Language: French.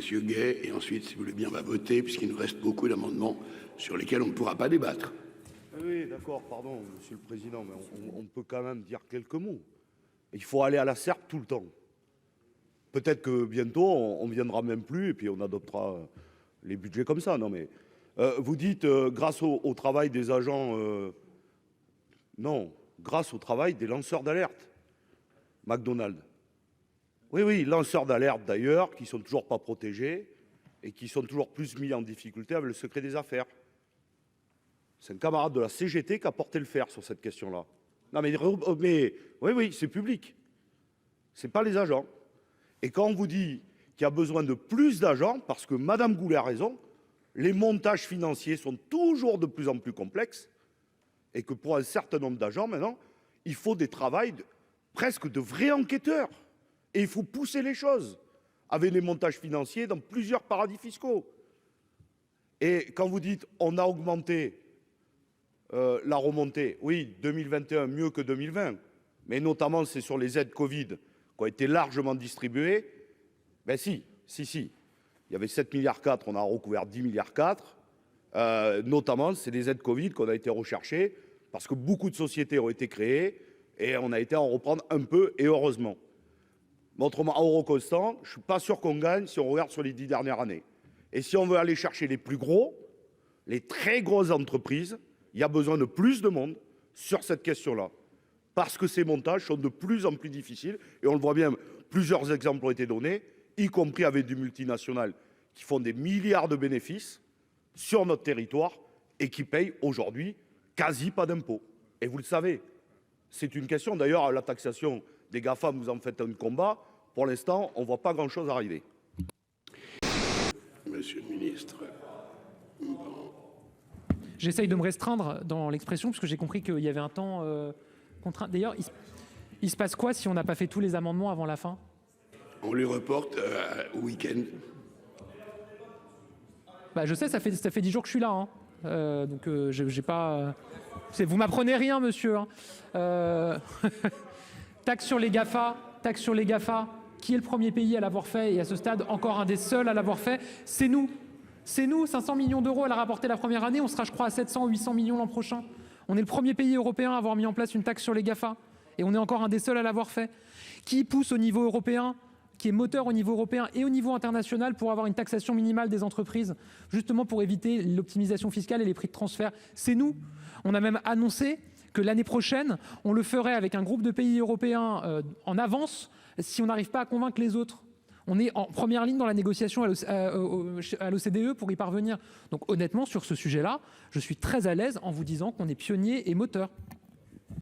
Monsieur Gay, et ensuite, si vous voulez bien, on va voter, puisqu'il nous reste beaucoup d'amendements sur lesquels on ne pourra pas débattre. Oui, d'accord, pardon, Monsieur le Président, mais on peut quand même dire quelques mots. Il faut aller à la serpe tout le temps. Peut-être que bientôt, on viendra même plus, et puis on adoptera les budgets comme ça. Non, mais vous dites, grâce au travail des agents... non, grâce au travail des lanceurs d'alerte. McDonald's. Oui, oui, lanceurs d'alerte d'ailleurs, qui sont toujours pas protégés et qui sont toujours plus mis en difficulté avec le secret des affaires. C'est un camarade de la CGT qui a porté le fer sur cette question-là. Non, mais oui, oui, c'est public. C'est pas les agents. Et quand on vous dit qu'il y a besoin de plus d'agents, parce que Madame Goulet a raison, les montages financiers sont toujours de plus en plus complexes, et que pour un certain nombre d'agents, maintenant, il faut des travails presque de vrais enquêteurs. Et il faut pousser les choses avec des montages financiers dans plusieurs paradis fiscaux. Et quand vous dites on a augmenté la remontée, oui, 2021 mieux que 2020, mais notamment c'est sur les aides Covid qui ont été largement distribuées. Ben si. Il y avait 7,4 milliards, on a recouvert 10,4 milliards. Notamment, c'est des aides Covid qu'on a été recherchées parce que beaucoup de sociétés ont été créées et on a été à en reprendre un peu et heureusement. Mais autrement, en euro constant, je ne suis pas sûr qu'on gagne si on regarde sur les 10 dernières années. Et si on veut aller chercher les plus gros, les très grosses entreprises, il y a besoin de plus de monde sur cette question-là. Parce que ces montages sont de plus en plus difficiles. Et on le voit bien, plusieurs exemples ont été donnés, y compris avec du multinational qui font des milliards de bénéfices sur notre territoire et qui payent aujourd'hui quasi pas d'impôts. Et vous le savez, c'est une question. D'ailleurs, la taxation des GAFAM, vous en faites un combat. Pour l'instant, on ne voit pas grand-chose arriver. Monsieur le ministre. J'essaye de me restreindre dans l'expression, parce que j'ai compris qu'il y avait un temps contraint. D'ailleurs, il se passe quoi si on n'a pas fait tous les amendements avant la fin? On les reporte au week-end. Bah, je sais, ça fait 10 jours que je suis là. Hein. Donc, j'ai pas... vous m'apprenez rien, monsieur. Hein. Taxe sur les GAFA. Qui est le premier pays à l'avoir fait et à ce stade encore un des seuls à l'avoir fait? C'est nous. C'est nous, 500 millions d'euros elle a rapporté la première année, on sera je crois à 700 800 millions l'an prochain. On est le premier pays européen à avoir mis en place une taxe sur les GAFA et on est encore un des seuls à l'avoir fait. Qui pousse au niveau européen, qui est moteur au niveau européen et au niveau international pour avoir une taxation minimale des entreprises, justement pour éviter l'optimisation fiscale et les prix de transfert? C'est nous. On a même annoncé que l'année prochaine, on le ferait avec un groupe de pays européens en avance si on n'arrive pas à convaincre les autres. On est en première ligne dans la négociation à l'OCDE pour y parvenir. Donc honnêtement, sur ce sujet-là, je suis très à l'aise en vous disant qu'on est pionnier et moteur.